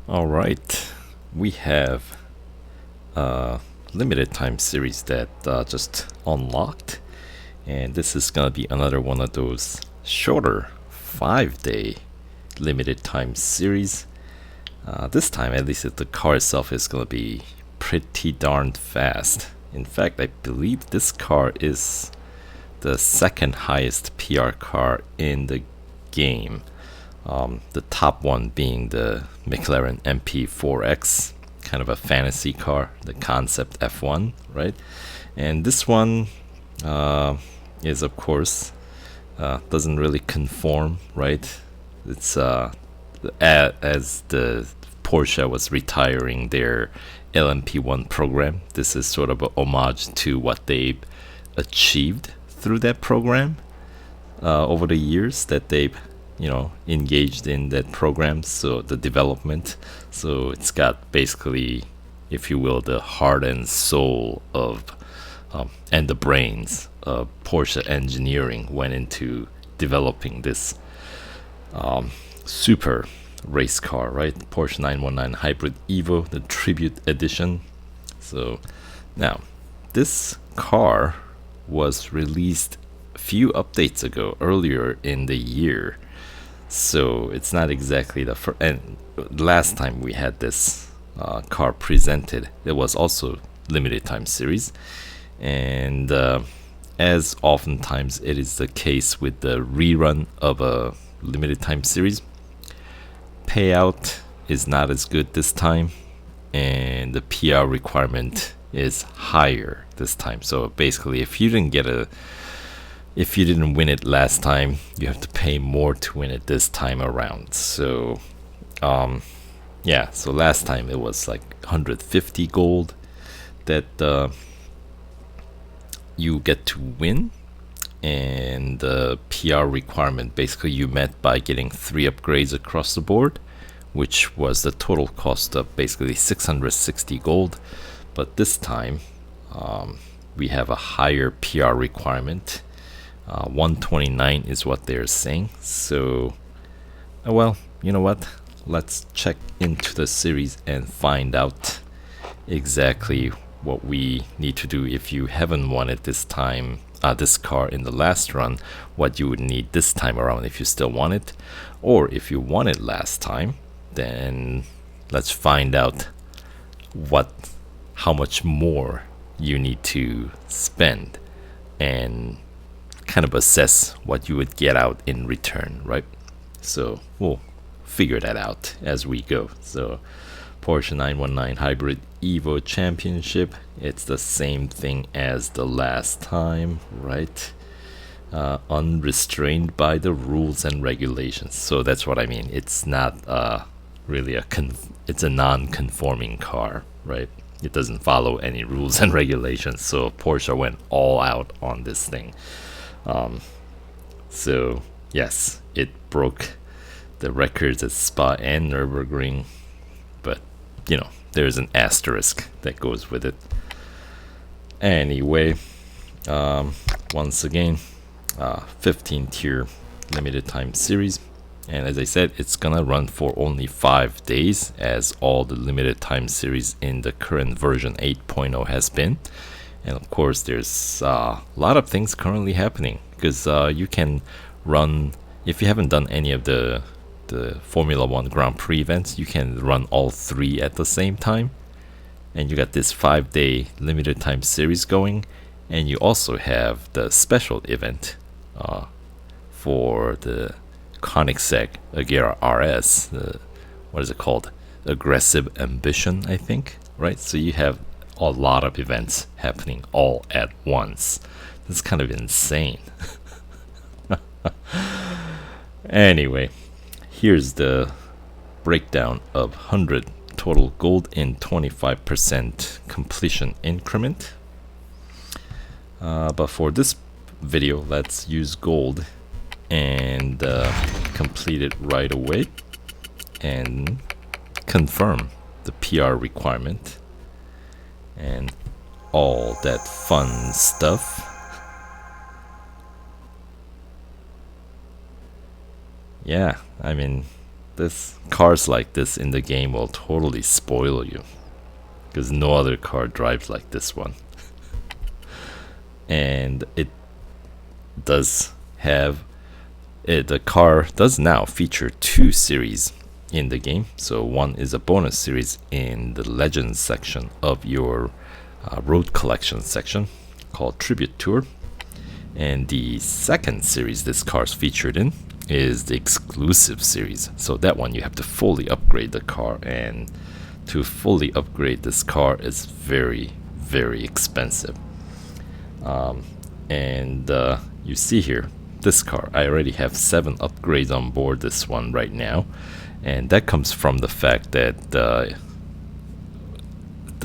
All right, we have a limited time series that just unlocked, and this is gonna be another one of those shorter 5-day limited time series. This time, at least, the car itself is gonna be pretty darn fast. In fact, I believe this car is the second highest PR car in the game. The top one being the McLaren MP4X, kind of a fantasy car, the concept F1, right? And this one is, of course, doesn't really conform, right? It's as the Porsche was retiring their LMP1 program, this is sort of a homage to what they've achieved through that program over the years that they've engaged in that program, so the development. So it's got basically, if you will, the heart and soul of and the brains of Porsche engineering went into developing this super race car, right? Porsche 919 Hybrid Evo, the tribute edition. So now this car was released a few updates ago, earlier in the year. So it's not exactly the first. And last time we had this car presented, it was also limited time series. And as oftentimes it is the case with the rerun of a limited time series, payout is not as good this time, and the PR requirement is higher this time. So basically, if you didn't win it last time, you have to pay more to win it this time around. So so last time it was like 150 gold that you get to win, and the PR requirement basically you met by getting 3 upgrades across the board, which was the total cost of basically 660 gold. But this time we have a higher PR requirement. 129 is what they're saying. So well, you know what, let's check into the series and find out exactly what we need to do. If you haven't won it this time, this car in the last run, what you would need this time around if you still want it, or if you won it last time, then let's find out how much more you need to spend and kind of assess what you would get out in return, right? So we'll figure that out as we go. So Porsche 919 Hybrid Evo Championship, it's the same thing as the last time, right? Unrestrained by the rules and regulations. So that's what I mean. It's not really it's a non-conforming car, right? It doesn't follow any rules and regulations. So Porsche went all out on this thing. So yes, it broke the records at Spa and Nürburgring, but there's an asterisk that goes with it. Anyway, once again, 15 tier limited time series, and as I said, it's gonna run for only 5 days, as all the limited time series in the current version 8.0 has been. And of course, there's a lot of things currently happening, because you can run, if you haven't done any of the Formula 1 Grand Prix events, you can run all 3 at the same time. And you got this 5-day limited time series going, and you also have the special event for the Koenigsegg Agera RS, what is it called? Aggressive Ambition, I think, right? So you have a lot of events happening all at once. It's kind of insane. Anyway, here's the breakdown of 100 total gold in 25% completion increment. But for this video, let's use gold and complete it right away and confirm the PR requirement and all that fun stuff. Yeah, I mean, this cars like this in the game will totally spoil you, because no other car drives like this one. And it does have the car does now feature 2 series in the game. So one is a bonus series in the Legends section of your road collection section called Tribute Tour, and the second series this car's featured in is the exclusive series. So that one you have to fully upgrade the car, and to fully upgrade this car is very, very expensive. And you see here, this car, I already have 7 upgrades on board this one right now, and that comes from the fact that the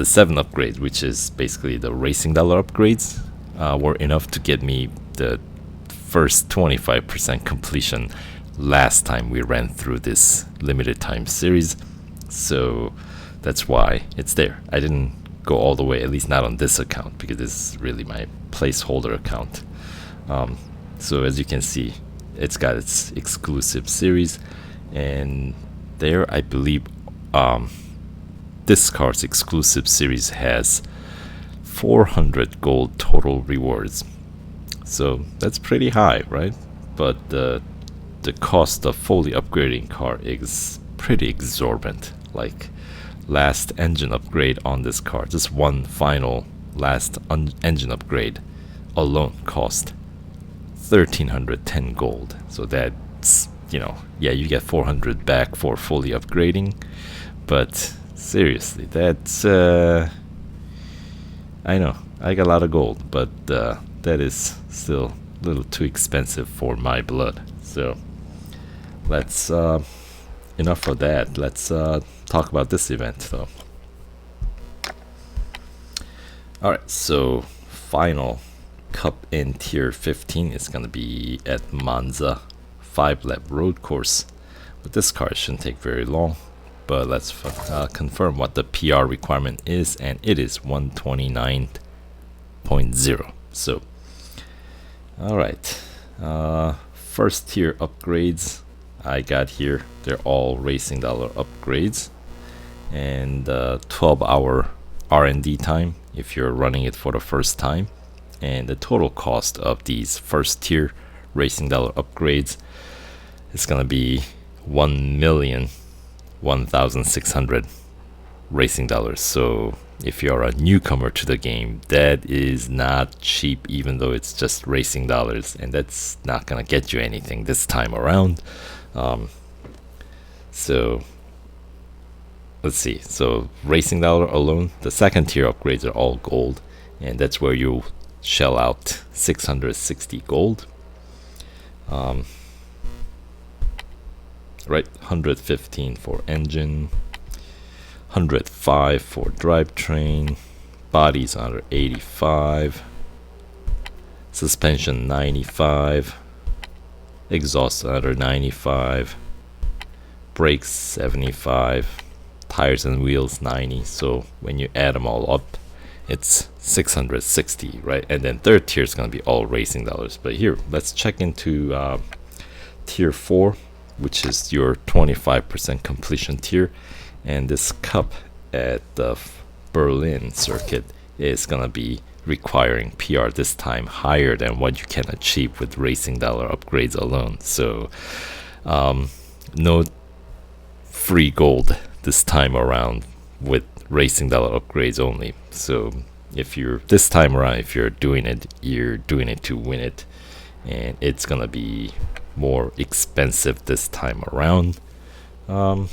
7 upgrades, which is basically the racing dollar upgrades, were enough to get me the first 25% completion last time we ran through this limited time series. So that's why it's there. I didn't go all the way, at least not on this account, because this is really my placeholder account. So as you can see, it's got its exclusive series, and there I believe this car's exclusive series has 400 gold total rewards. So that's pretty high, right? But the cost of fully upgrading car is pretty exorbitant. Like, last engine upgrade on this car, just one final last engine upgrade alone cost 1310 gold. So that's, yeah, you get 400 back for fully upgrading, but seriously, that's I know I got a lot of gold, but that is still a little too expensive for my blood. So let's enough of that. Let's talk about this event though. Alright, so final cup in tier 15 is going to be at Monza 5-lap road course. With this car, it shouldn't take very long, but let's confirm what the PR requirement is, and it is 129.0. So alright, first tier upgrades I got here, they're all racing dollar upgrades, and 12-hour R&D time if you're running it for the first time. And the total cost of these first tier racing dollar upgrades is gonna be 1,001,600 racing dollars. So if you're a newcomer to the game, that is not cheap, even though it's just racing dollars, and that's not gonna get you anything this time around. So let's see. So racing dollar alone, the second tier upgrades are all gold, and that's where you shell out 660 gold. Right, 115 for engine, 105 for drivetrain, bodies under 85, suspension 95, exhaust under 95, brakes 75, tires and wheels 90. So when you add them all up, it's 660, right? And then third tier is going to be all racing dollars. But here, let's check into tier 4, which is your 25% completion tier. And this cup at the Berlin circuit is going to be requiring PR this time higher than what you can achieve with racing dollar upgrades alone. So no free gold this time around with racing dollar upgrades only. So if you're this time around, if you're doing it to win it, and it's gonna be more expensive this time around. Now,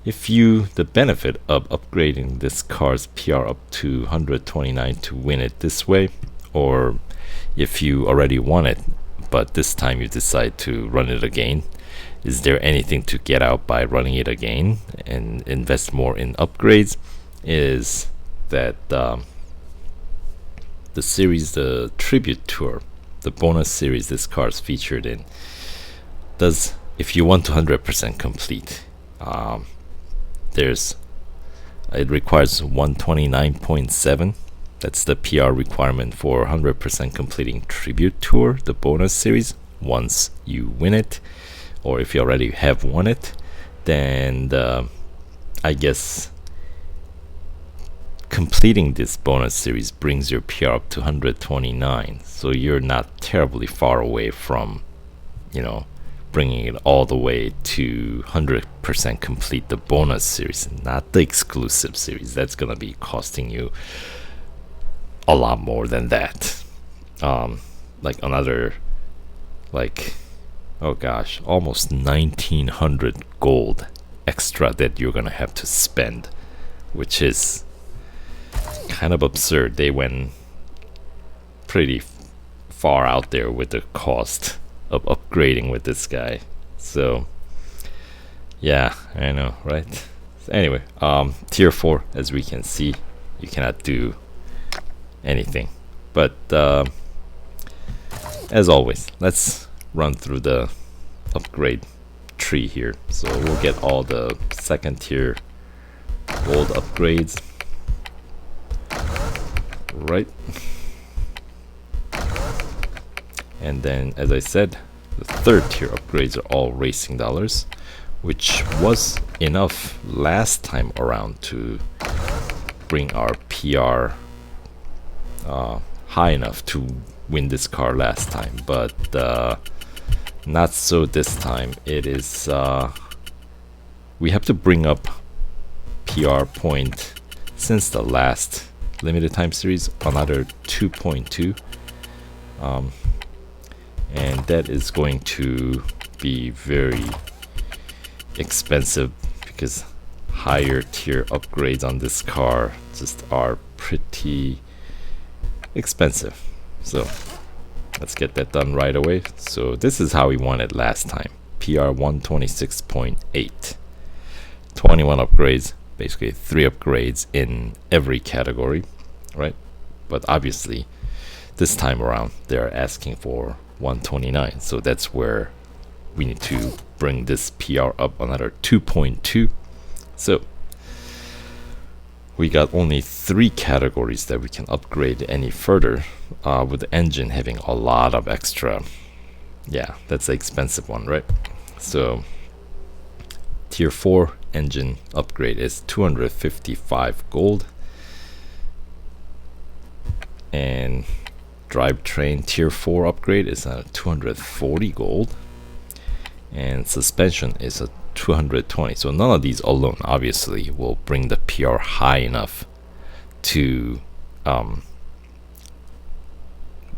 if the benefit of upgrading this car's PR up to 129 to win it this way, or if you already won it but this time you decide to run it again, is there anything to get out by running it again and invest more in upgrades? Is that the series, the Tribute Tour, the bonus series this car is featured in, does, if you want to 100% complete, it requires 129.7. That's the PR requirement for 100% completing Tribute Tour, the bonus series, once you win it. or if you already have won it, then I guess completing this bonus series brings your PR up to 129, so you're not terribly far away from, you know, bringing it all the way to 100% complete the bonus series, not the exclusive series. That's gonna be costing you a lot more than that. Like another, like, oh gosh, almost 1900 gold extra that you're gonna have to spend, which is kind of absurd. They went pretty far out there with the cost of upgrading with this guy. So yeah, I know, right? So anyway, tier 4, as we can see, you cannot do anything. But as always, let's run through the upgrade tree here. So we'll get all the second tier gold upgrades, right? And then, as I said, the third tier upgrades are all racing dollars, which was enough last time around to bring our PR high enough to win this car last time, but not so this time. It is we have to bring up PR point since the last limited time series another 2.2, and that is going to be very expensive because higher tier upgrades on this car just are pretty expensive. So let's get that done right away. So this is how we won it last time. PR 126.8, 21 upgrades, basically 3 upgrades in every category, right? But obviously this time around they're asking for 129, so that's where we need to bring this PR up another 2.2. So we got only 3 categories that we can upgrade any further, with the engine having a lot of extra. Yeah, that's the expensive one, right? So tier 4 engine upgrade is 255 gold, and drivetrain tier 4 upgrade is 240 gold, and suspension is a 220. So none of these alone obviously will bring the PR high enough to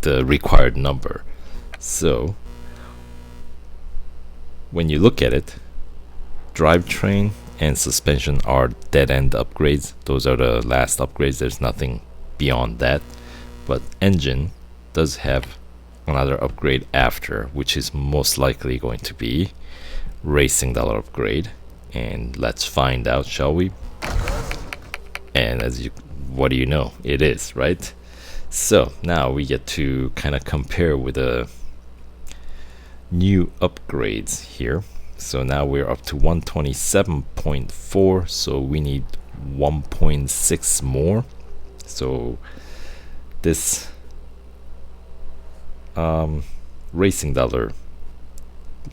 the required number. So when you look at it, drivetrain and suspension are dead end upgrades. Those are the last upgrades. There's nothing beyond that. But engine does have another upgrade after, which is most likely going to be racing dollar upgrade, and let's find out, shall we? And what do you know, it is, right? So now we get to kind of compare with the new upgrades here. So now we're up to 127.4, so we need 1.6 more. So this racing dollar,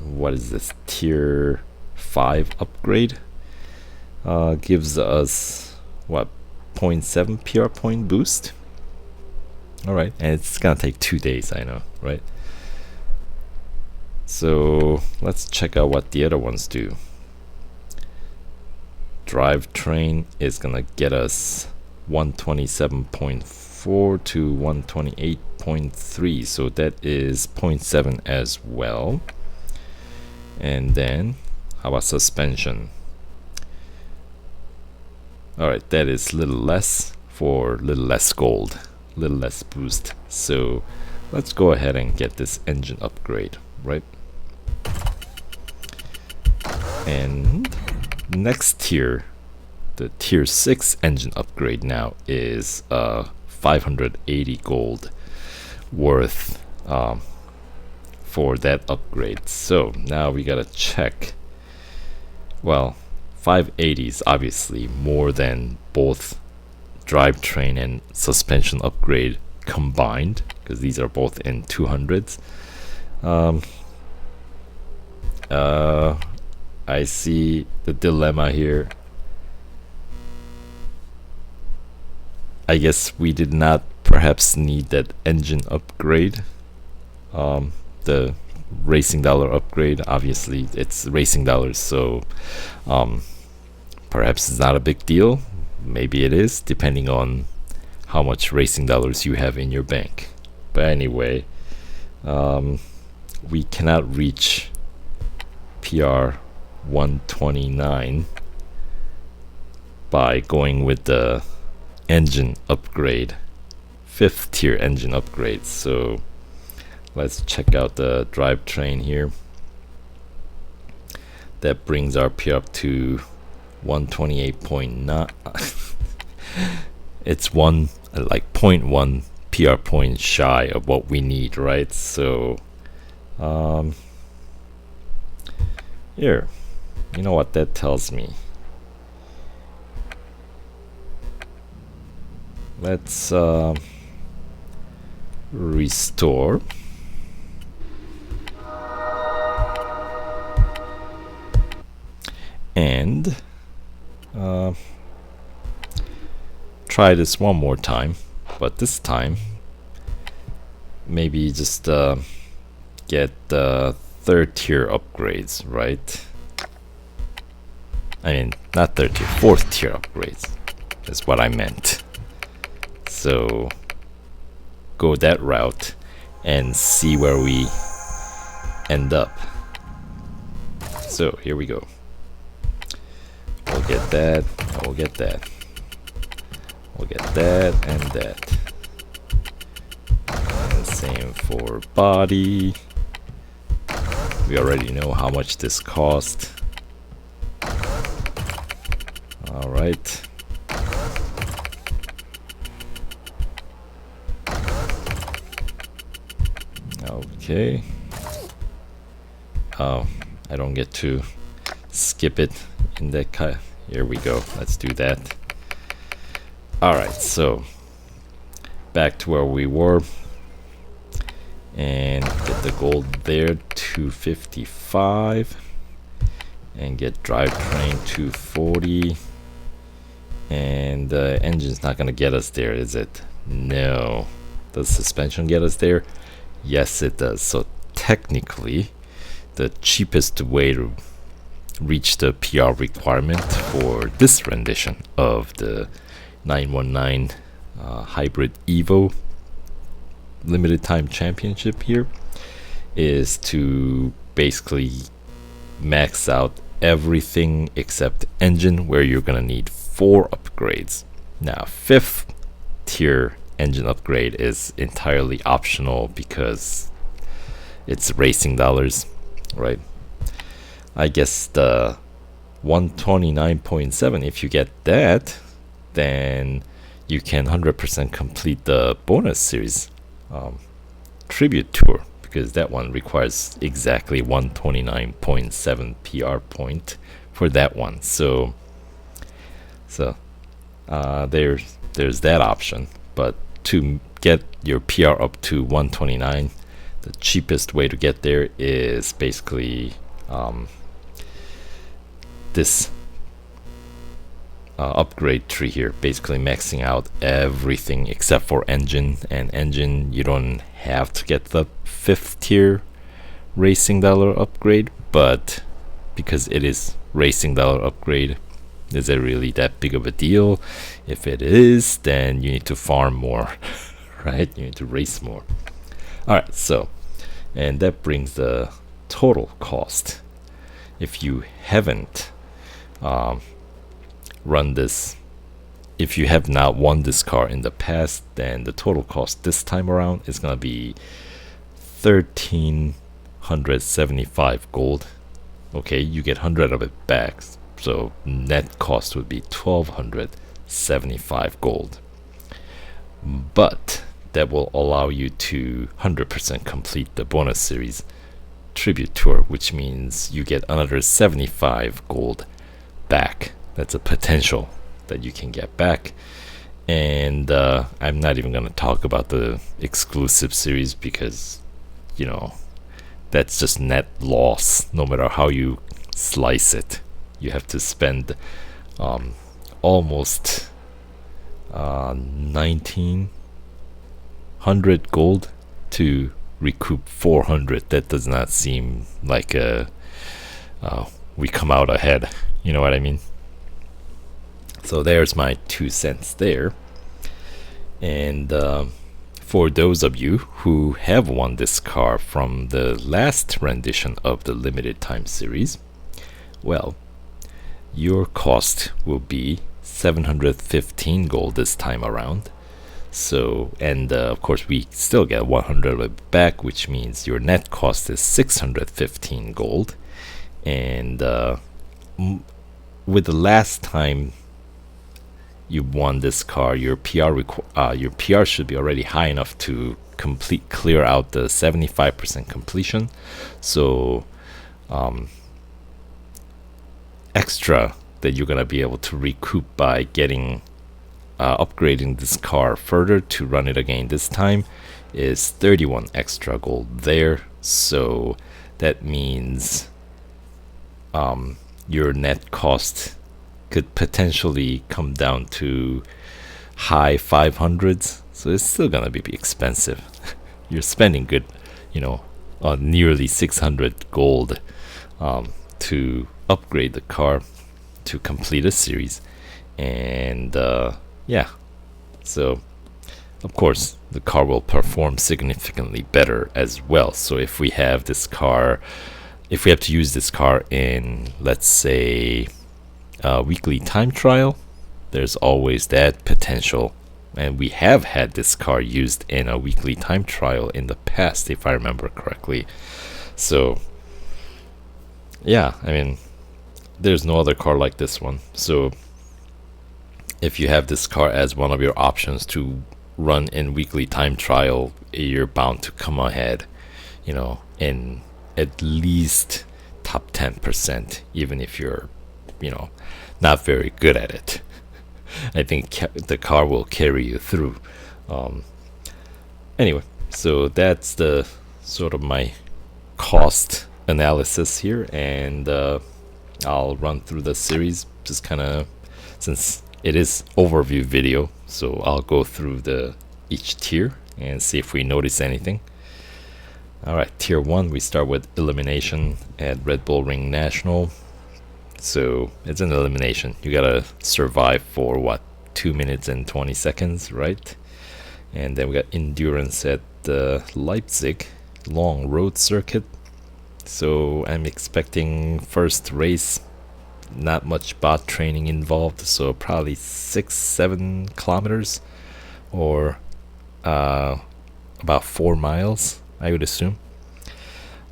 what is this, tier 5 upgrade, gives us what, 0.7 PR point boost. Alright, and it's gonna take 2 days, I know, right? So let's check out what the other ones do. Drivetrain is gonna get us 127.4 to 128.3, so that is 0.7 as well. And then how about suspension? Alright, that is a little less for a little less gold, a little less boost. So let's go ahead and get this engine upgrade, right? And next tier, the tier 6 engine upgrade now is 580 gold worth for that upgrade. So now we gotta check. Well, 580 is obviously more than both drivetrain and suspension upgrade combined, because these are both in 200s. I see the dilemma here. I guess we did not perhaps need that engine upgrade. The racing dollar upgrade, obviously it's racing dollars, so perhaps it's not a big deal. Maybe it is, depending on how much racing dollars you have in your bank. But anyway, we cannot reach PR 129 by going with the engine upgrade, 5th tier engine upgrade. So let's check out the drivetrain here. That brings our PR up to 128.9. It's 0.1 PR point shy of what we need, right? So here, you know what that tells me? Let's restore. And try this one more time, but this time maybe just get the 3rd tier upgrades, right? I mean, not 3rd tier, 4th tier upgrades is what I meant. So go that route and see where we end up. So here we go. We'll get that, and we'll get that. We'll get that and that. And same for body. We already know how much this cost. Alright. Okay. Oh, I don't get to skip it in that cut. Here we go. Let's do that. Alright, so back to where we were. And get the gold there, 255. And get drivetrain 240. And the engine's not gonna get us there, is it? No. Does suspension get us there? Yes, it does. So technically, the cheapest way to reach the PR requirement for this rendition of the 919 Hybrid Evo limited time championship here is to basically max out everything except engine, where you're gonna need 4 upgrades. Now 5th tier engine upgrade is entirely optional because it's racing dollars, right? I guess the 129.7, if you get that, then you can 100% complete the bonus series tribute tour, because that one requires exactly 129.7 PR point for that one. So there's that option. But to get your PR up to 129, the cheapest way to get there is basically this upgrade tree here, basically maxing out everything except for engine. And engine, you don't have to get the 5th tier racing dollar upgrade, but because it is racing dollar upgrade, is it really that big of a deal? If it is, then you need to farm more, right? You need to race more. Alright, so, and that brings the total cost. If you haven't run this, if you have not won this car in the past, then the total cost this time around is gonna be 1,375 gold. Okay, you get 100 of it back, so net cost would be 1,275 gold. But that will allow you to 100% complete the bonus series tribute tour, which means you get another 75 gold back. That's a potential that you can get back. And I'm not even going to talk about the exclusive series because, you know, that's just net loss. No matter how you slice it, you have to spend almost 1900 gold to recoup 400. That does not seem like we come out ahead. You know what I mean? So there's my 2 cents there. And for those of you who have won this car from the last rendition of the limited time series, well, your cost will be 715 gold this time around. So, and of course we still get 100 of it back, which means your net cost is 615 gold. And with the last time you won this car, your PR should be already high enough to clear out the 75% completion. So extra that you're gonna be able to recoup by getting upgrading this car further to run it again this time is 31 extra gold there. So that means your net cost could potentially come down to high 500s. So it's still gonna be expensive. You're spending good, nearly 600 gold to upgrade the car to complete a series. And yeah, so of course the car will perform significantly better as well. So if we have to use this car in, let's say, weekly time trial, there's always that potential. And we have had this car used in a weekly time trial in the past, if I remember correctly. So yeah, I mean, there's no other car like this one. So if you have this car as one of your options to run in weekly time trial, you're bound to come ahead, in at least top 10%, even if you're not very good at it. I think the car will carry you through. Anyway, so that's the sort of my cost analysis here, and I'll run through the series just kind of, since it is overview video, so I'll go through each tier and see if we notice anything. Alright, tier 1, we start with elimination at Red Bull Ring National. So it's an elimination. You gotta survive for 2 minutes and 20 seconds, right? And then we got endurance at Leipzig long road circuit. So I'm expecting first race, not much bot training involved, so probably 6-7 kilometers, or about 4 miles, I would assume.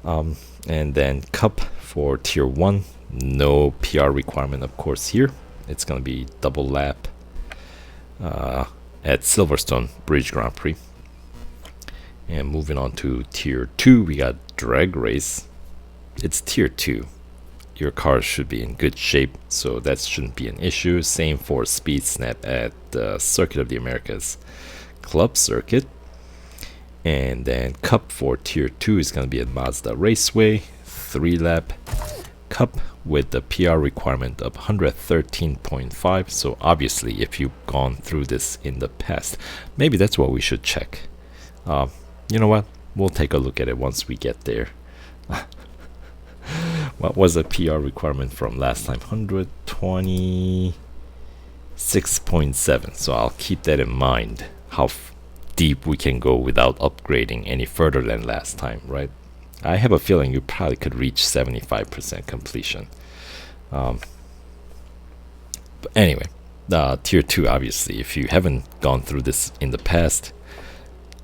And then Cup for tier 1. No PR requirement, of course, here. It's going to be double lap at Silverstone Bridge Grand Prix. And moving on to tier 2, we got drag race. It's tier 2. Your car should be in good shape, so that shouldn't be an issue. Same for Speed Snap at the Circuit of the Americas Club Circuit. And then Cup for tier 2 is going to be at Mazda Raceway, 3-lap Cup with the PR requirement of 113.5. So obviously, if you've gone through this in the past, maybe that's what we should check. You know what? We'll take a look at it once we get there. What was the PR requirement from last time? 126.7. So I'll keep that in mind, how deep we can go without upgrading any further than last time, right? I have a feeling you probably could reach 75% completion. But anyway, tier 2, obviously, if you haven't gone through this in the past,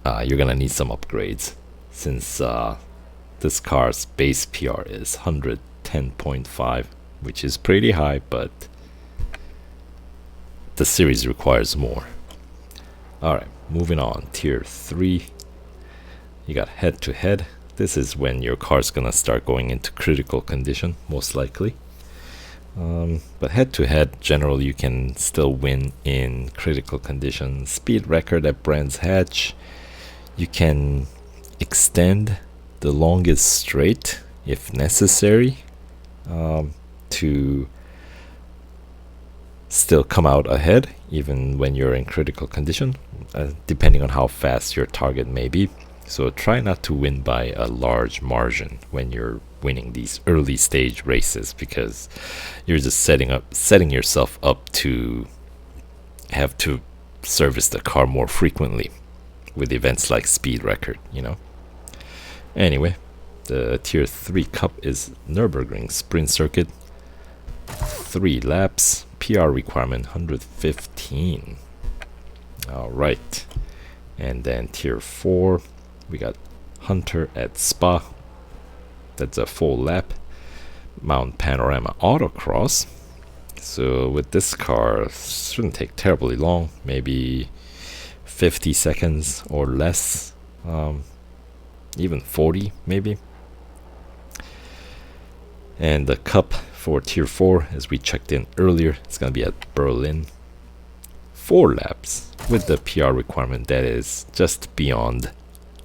you're gonna need some upgrades, since this car's base PR is 110.5, which is pretty high, but the series requires more. Alright, moving on. Tier 3, you got head-to-head. This is when your car's gonna start going into critical condition, most likely. But head-to-head, generally you can still win in critical condition. Speed record at Brands Hatch. You can extend the longest straight if necessary, to still come out ahead even when you're in critical condition, depending on how fast your target may be. So try not to win by a large margin when you're winning these early stage races, because you're just setting yourself up to have to service the car more frequently with events like speed record, you know. Anyway, the Tier 3 Cup is Nürburgring sprint circuit, 3 laps, PR requirement 115. Alright, and then Tier 4, we got Hunter at Spa, that's a full lap, Mount Panorama Autocross. So with this car, shouldn't take terribly long, maybe 50 seconds or less, even 40 maybe. And the Cup for Tier 4, as we checked in earlier, it's going to be at Berlin. 4 laps with the PR requirement that is just beyond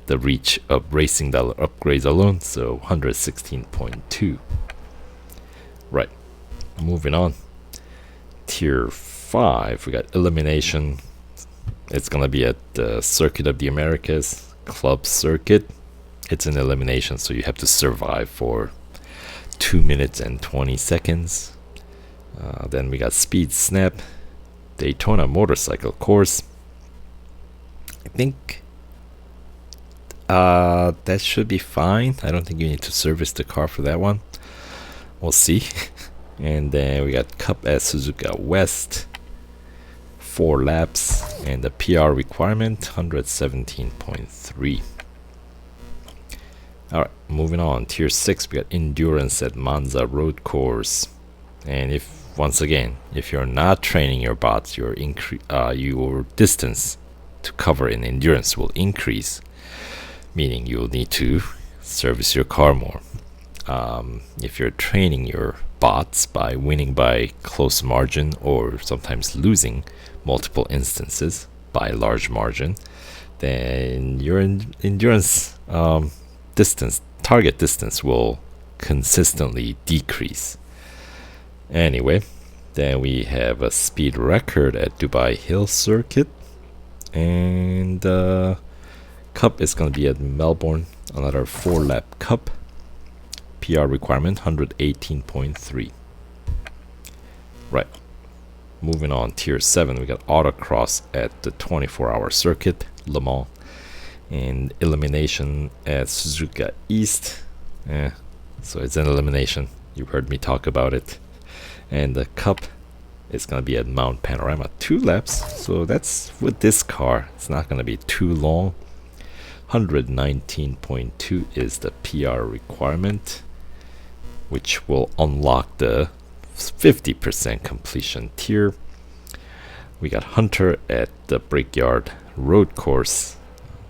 the reach of racing dollar upgrades alone, so 116.2. Right, moving on. Tier 5, we got elimination. It's gonna be at the Circuit of the Americas Club Circuit. It's an elimination, so you have to survive for 2 minutes and 20 seconds. Then we got Speed Snap, Daytona Motorcycle Course. I think that should be fine. I don't think you need to service the car for that one. We'll see. And then we got Cup at Suzuka West, 4 laps, and the PR requirement 117.3. Alright, moving on. Tier 6, we got Endurance at Monza Road Course. And once again, if you're not training your bots, your distance to cover in endurance will increase, meaning you'll need to service your car more. If you're training your bots by winning by close margin or sometimes losing multiple instances by a large margin, then your endurance target distance will consistently decrease. Anyway, then we have a speed record at Dubai Hill Circuit, and Cup is going to be at Melbourne, another 4-lap Cup. PR requirement 118.3. Right, moving on. Tier 7, we got Autocross at the 24-hour circuit, Le Mans, and elimination at Suzuka East. So it's an elimination, you heard me talk about it. And the Cup is going to be at Mount Panorama, 2 laps, so that's with this car, it's not going to be too long. 119.2 is the PR requirement, which will unlock the 50% completion tier. We got Hunter at the Brickyard Road Course,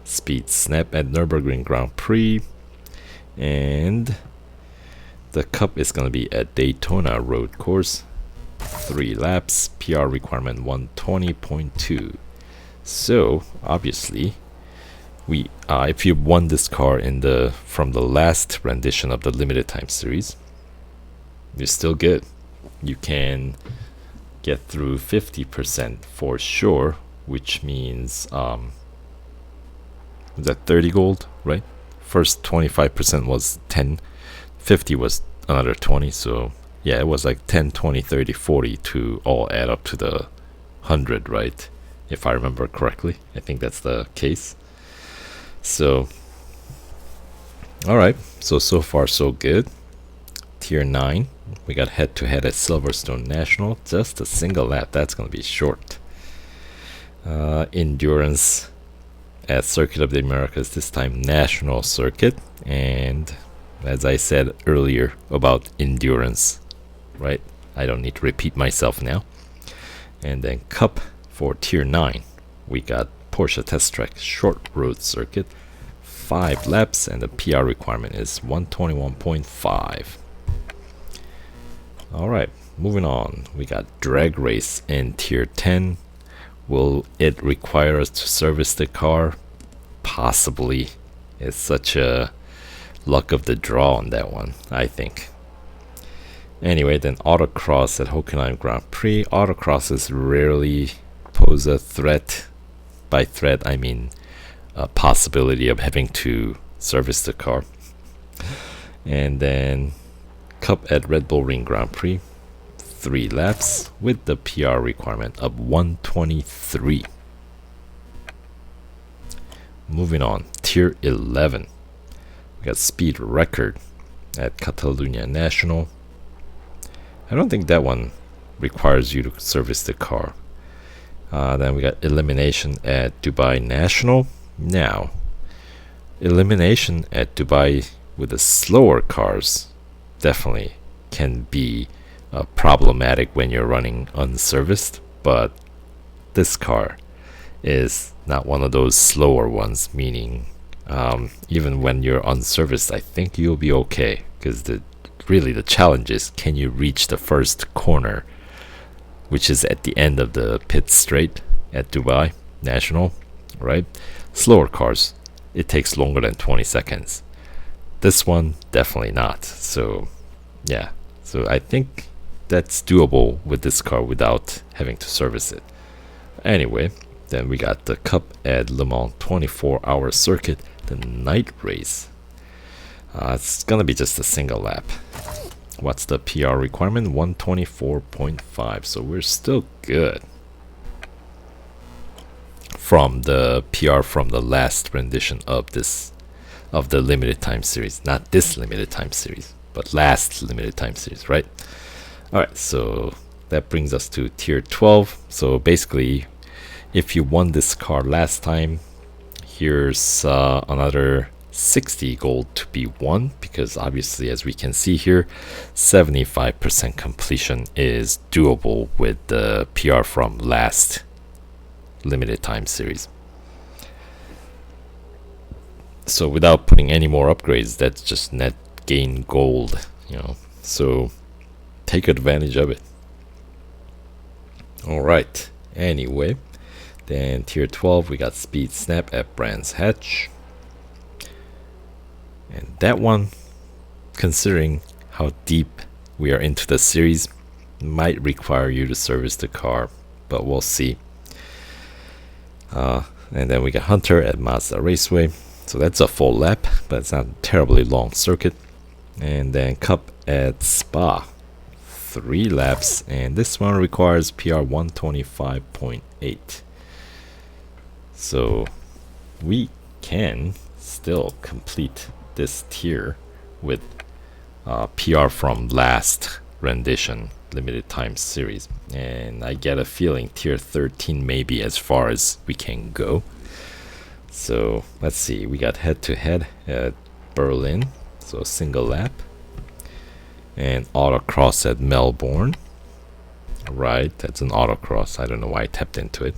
Speed Snap at Nürburgring Grand Prix, and the Cup is going to be at Daytona Road Course, 3 laps, PR requirement 120.2. So obviously, if you won this car from the last rendition of the limited time series, you're still good. You can get through 50% for sure, which means was that 30 gold, right? First 25% was 10, 50 was another 20, so yeah, it was like 10, 20, 30, 40 to all add up to the 100, right? If I remember correctly, I think that's the case. So alright, so far so good. Tier 9, we got head-to-head at Silverstone National, just a single lap, that's going to be short. Endurance at Circuit of the Americas, this time National Circuit, and as I said earlier about endurance, right? I don't need to repeat myself now. And then Cup for Tier 9, we got Porsche Test Track Short Road Circuit, 5 laps, and the PR requirement is 121.5. Alright, moving on. We got Drag Race in Tier 10. Will it require us to service the car? Possibly. It's such a luck of the draw on that one, I think. Anyway, then autocross at Hockenheim Grand Prix. Autocrosses rarely pose a threat. By threat, I mean a possibility of having to service the car. And then Cup at Red Bull Ring Grand Prix. 3 laps with the PR requirement of 123. Moving on, Tier 11. We got speed record at Catalunya National. I don't think that one requires you to service the car. Then we got elimination at Dubai National. Now, elimination at Dubai with the slower cars definitely can be problematic when you're running unserviced, but this car is not one of those slower ones, meaning even when you're unserviced, I think you'll be okay, because really the challenge is, can you reach the first corner, which is at the end of the pit straight at Dubai National, right? Slower cars, it takes longer than 20 seconds. This one, definitely not. So yeah, so I think that's doable with this car without having to service it. Anyway, then we got the Cup at Le Mans 24-hour circuit, the night race. It's gonna be just a single lap. What's the PR requirement? 124.5. So we're still good from the PR from the last rendition of the limited time series. Not this limited time series, but last limited time series, right? Alright, so that brings us to Tier 12. So basically, if you won this car last time, here's another 60 gold to be won, because obviously, as we can see here, 75% completion is doable with the PR from last limited time series. So without putting any more upgrades, that's just net gain gold, so take advantage of it. Alright, anyway, then Tier 12, we got Speed Snap at Brands Hatch. And that one, considering how deep we are into the series, might require you to service the car, but we'll see. And then we got Hunter at Mazda Raceway. So that's a full lap, but it's not a terribly long circuit. And then Cup at Spa, 3 laps, and this one requires PR 125.8. So we can still complete this tier with PR from last rendition limited time series, and I get a feeling Tier 13 may be as far as we can go. So let's see, we got head to head at Berlin, so single lap, and autocross at Melbourne. Right, that's an autocross, I don't know why I tapped into it.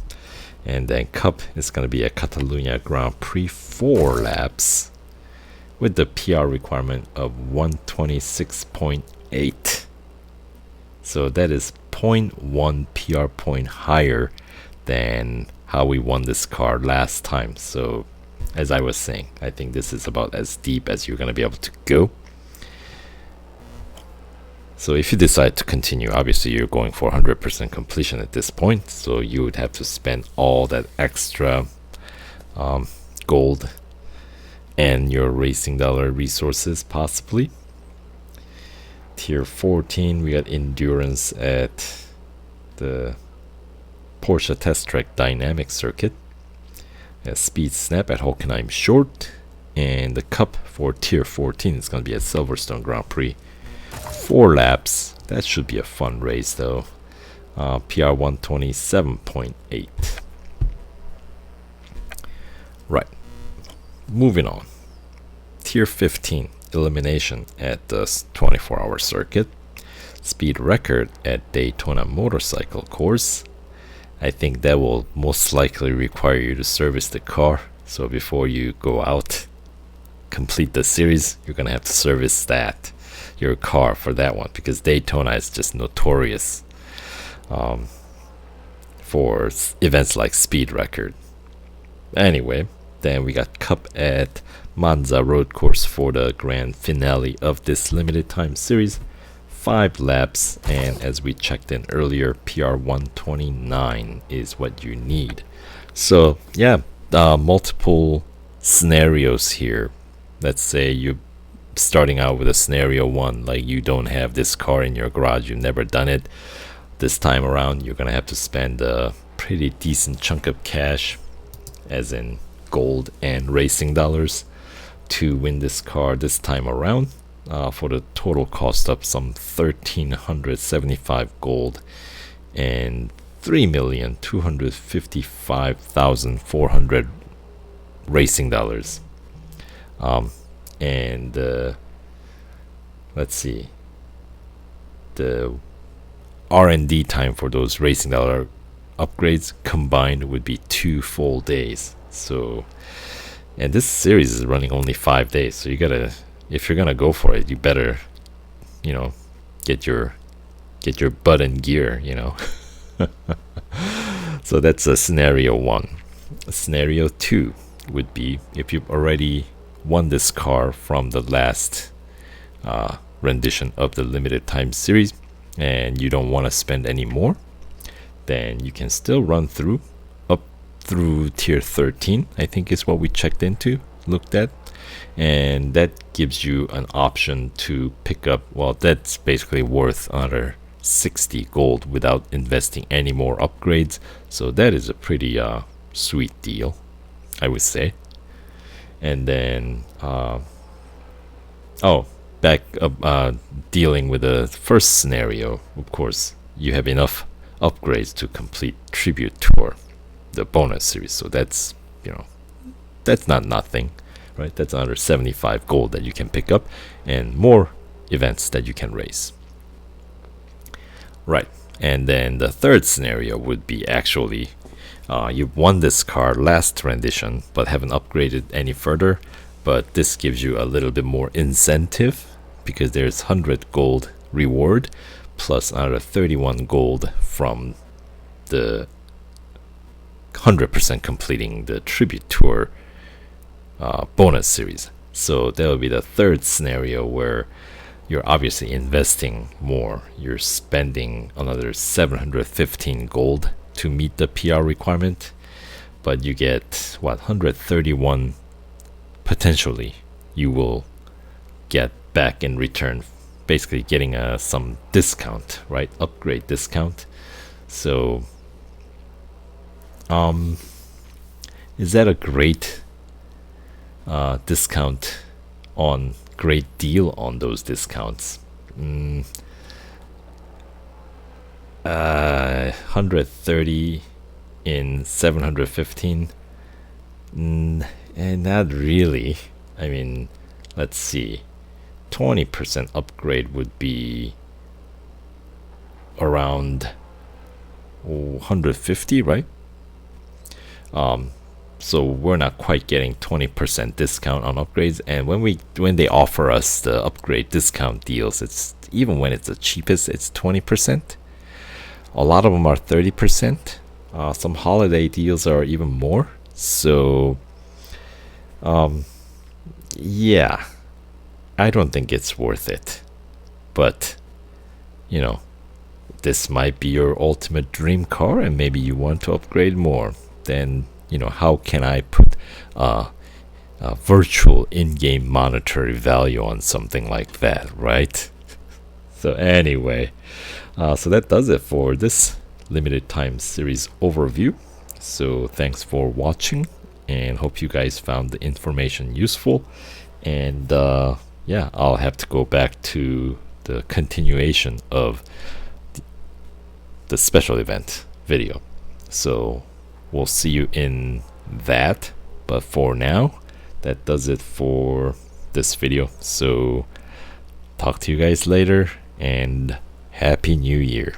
And then Cup is going to be at Catalunya Grand Prix, 4 laps with the PR requirement of 126.8. So that is 0.1 PR point higher than how we won this car last time. So as I was saying, I think this is about as deep as you're going to be able to go. So if you decide to continue, obviously you're going for 100% completion at this point, so you would have to spend all that extra gold and your racing dollar resources possibly. Tier 14, we got endurance at the Porsche Test Track Dynamic Circuit, Speed Snap at Hockenheim Short, and the Cup for Tier 14 is going to be at Silverstone Grand Prix. 4 laps. That should be a fun race though. PR 127.8. Right. Moving on. Tier 15. Elimination at the 24-hour circuit. Speed record at Daytona Motorcycle Course. I think that will most likely require you to service the car. So before you go out, complete the series, you're going to have to service your car for that one, because Daytona is just notorious for events like speed record. Anyway, then we got Cup at Monza road course for the grand finale of this limited time series. 5 laps, and as we checked in earlier, PR 129 is what you need. So yeah, multiple scenarios here. Let's say you're starting out with a scenario 1, like you don't have this car in your garage, you've never done it. This time around you're gonna have to spend a pretty decent chunk of cash, as in gold and racing dollars, to win this car this time around, for the total cost of some 1,375 gold and 3,255,400 racing dollars. And let's see, the R&D time for those racing dollar upgrades combined would be 2 full days. So, and this series is running only 5 days, so you gotta, if you're gonna go for it, you better, you know, get your butt in gear, you know. So that's a scenario 1. Scenario 2 would be if you've already won this car from the last rendition of the limited time series and you don't want to spend any more, then you can still run through up through tier 13, I think is what we looked at, and that gives you an option to pick up, well, that's basically worth another 60 gold without investing any more upgrades. So that is a pretty sweet deal, I would say. And then back up, dealing with the first scenario, of course you have enough upgrades to complete Tribute Tour, the bonus series. So that's, you know, that's not nothing, right? That's another 75 gold that you can pick up and more events that you can race, right? And then the third scenario would be actually you've won this car last rendition but haven't upgraded any further, but this gives you a little bit more incentive because there's 100 gold reward plus another 31 gold from the 100% completing the Tribute Tour bonus series. So that will be the third scenario where you're obviously investing more. You're spending another 715 gold to meet the PR requirement, but you get what, 131 potentially you will get back in return, basically getting some discount, right? Upgrade discount. So is that a great discount on, great deal on those discounts? 130 in 715, and not really. I mean, let's see, 20% upgrade would be around 150, right? So we're not quite getting 20% discount on upgrades, and when they offer us the upgrade discount deals, it's, even when it's the cheapest, it's 20%. A lot of them are 30%. Some holiday deals are even more. So yeah, I don't think it's worth it. But you know, this might be your ultimate dream car and maybe you want to upgrade more. Then, you know, how can I put a virtual in-game monetary value on something like that, right? So anyway, so that does it for this limited time series overview. So thanks for watching and hope you guys found the information useful. And yeah, I'll have to go back to the continuation of the special event video. So we'll see you in that. But for now, that does it for this video. So talk to you guys later and Happy New Year.